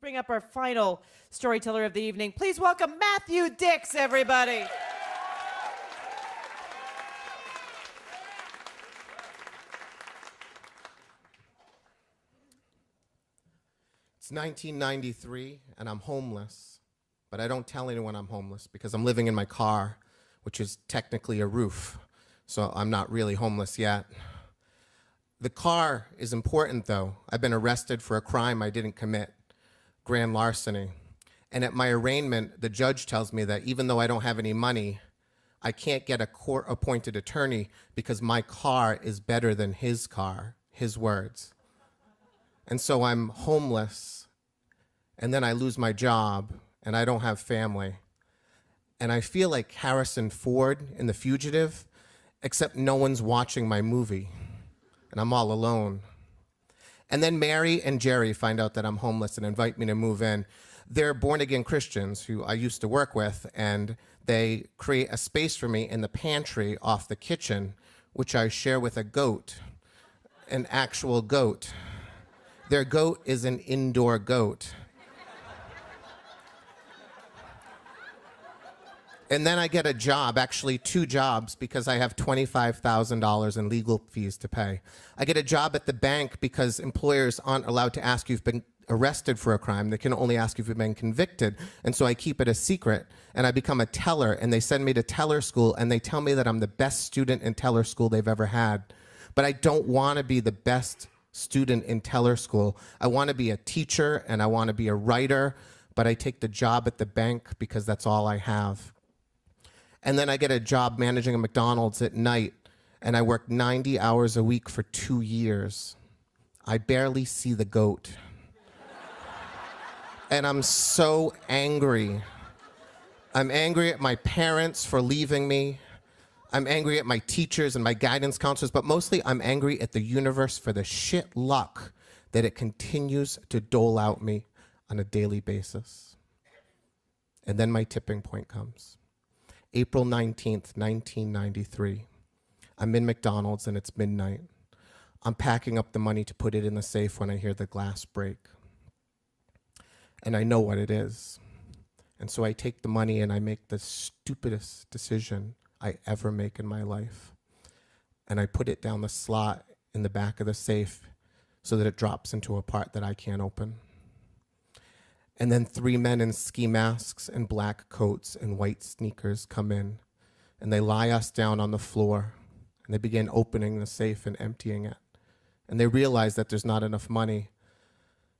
bring up our final storyteller of the evening. Please welcome Matthew Dix, everybody. It's 1993, and I'm homeless, but I don't tell anyone I'm homeless because I'm living in my car, which is technically a roof, so I'm not really homeless yet. The car is important, though. I've been arrested for a crime I didn't commit, grand larceny. And at my arraignment, the judge tells me that even though I don't have any money, I can't get a court-appointed attorney because my car is better than his car, his words. And so I'm homeless, and then I lose my job, and I don't have family. And I feel like Harrison Ford in The Fugitive, except no one's watching my movie, and I'm all alone. And then Mary and Jerry find out that I'm homeless and invite me to move in. They're born-again Christians who I used to work with, and they create a space for me in the pantry off the kitchen, which I share with a goat, an actual goat. Their goat is an indoor goat. And then I get a job, actually 2 jobs, because I have $25,000 in legal fees to pay. I get a job at the bank because employers aren't allowed to ask you if you've been arrested for a crime. They can only ask you if you've been convicted. And so I keep it a secret, and I become a teller, and they send me to teller school, and they tell me that I'm the best student in teller school they've ever had. But I don't want to be the best student in teller school. I want to be a teacher, and I want to be a writer, but I take the job at the bank because that's all I have. And then I get a job managing a McDonald's at night, and I work 90 hours a week for 2 years. I barely see the goat. And I'm so angry. I'm angry at my parents for leaving me. I'm angry at my teachers and my guidance counselors, but mostly I'm angry at the universe for the shit luck that it continues to dole out me on a daily basis. And then my tipping point comes. April 19th, 1993. I'm in McDonald's and it's midnight. I'm packing up the money to put it in the safe when I hear the glass break. And I know what it is. And so I take the money and I make the stupidest decision I ever make in my life. And I put it down the slot in the back of the safe so that it drops into a part that I can't open. And then 3 men in ski masks and black coats and white sneakers come in, and they lie us down on the floor, and they begin opening the safe and emptying it. And they realize that there's not enough money.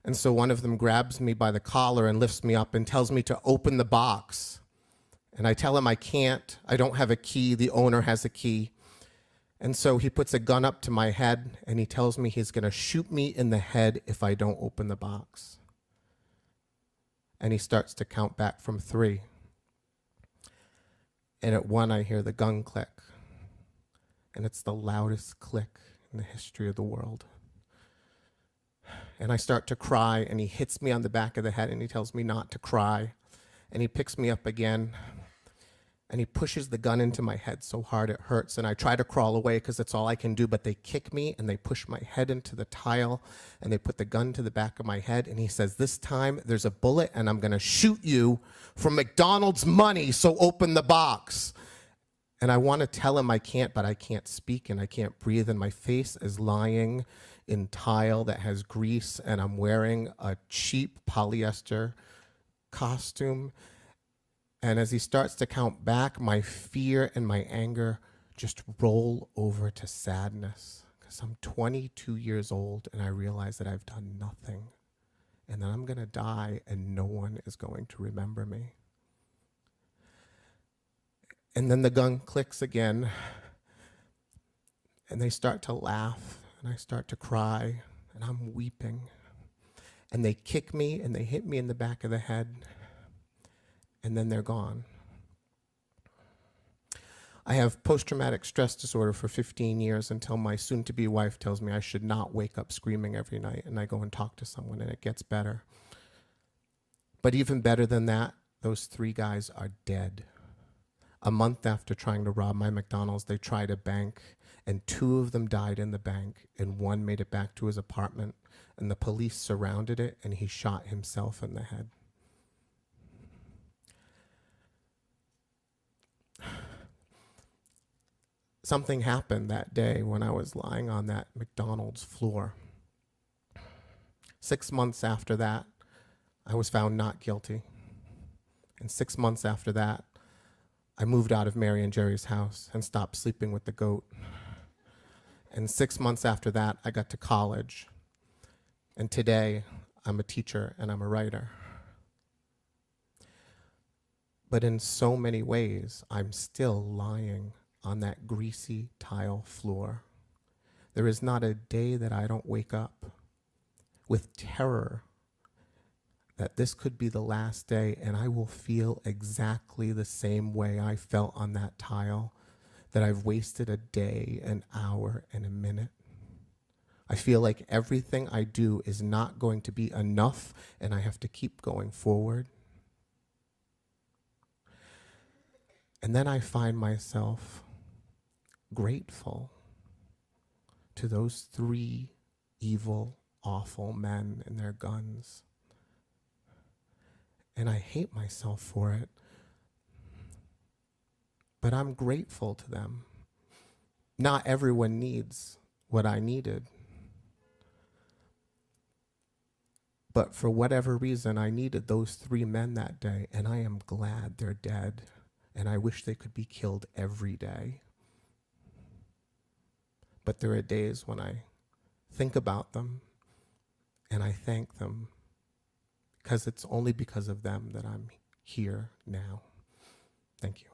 And so one of them grabs me by the collar and lifts me up and tells me to open the box. And I tell him I can't. I don't have a key. The owner has a key. And so he puts a gun up to my head, and he tells me he's going to shoot me in the head if I don't open the box. And he starts to count back from 3. And at 1, I hear the gun click. And it's the loudest click in the history of the world. And I start to cry, and he hits me on the back of the head, and he tells me not to cry. And he picks me up again, and he pushes the gun into my head so hard it hurts. And I try to crawl away because that's all I can do, but they kick me, and they push my head into the tile, and they put the gun to the back of my head, and he says, "This time there's a bullet, and I'm going to shoot you for McDonald's money, so open the box." And I want to tell him I can't, but I can't speak, and I can't breathe, and my face is lying in tile that has grease, and I'm wearing a cheap polyester costume. And as he starts to count back, my fear and my anger just roll over to sadness, because I'm 22 years old and I realize that I've done nothing, and that I'm going to die and no one is going to remember me. And then the gun clicks again, and they start to laugh, and I start to cry, and I'm weeping. And they kick me and they hit me in the back of the head, and then they're gone. I have post-traumatic stress disorder for 15 years until my soon-to-be wife tells me I should not wake up screaming every night, and I go and talk to someone, and it gets better. But even better than that, those 3 guys are dead. A month after trying to rob my McDonald's, they tried a bank, and 2 of them died in the bank, and 1 made it back to his apartment, and the police surrounded it, and he shot himself in the head. Something happened that day when I was lying on that McDonald's floor. 6 months after that, I was found not guilty. And 6 months after that, I moved out of Mary and Jerry's house and stopped sleeping with the goat. And 6 months after that, I got to college. And today, I'm a teacher and I'm a writer. But in so many ways, I'm still lying on that greasy tile floor. There is not a day that I don't wake up with terror that this could be the last day and I will feel exactly the same way I felt on that tile, that I've wasted a day, an hour, and a minute. I feel like everything I do is not going to be enough and I have to keep going forward. And then I find myself grateful to those 3 evil, awful men and their guns. And I hate myself for it. But I'm grateful to them. Not everyone needs what I needed. But for whatever reason, I needed those 3 men that day, and I am glad they're dead. And I wish they could be killed every day. But there are days when I think about them and I thank them, because it's only because of them that I'm here now. Thank you.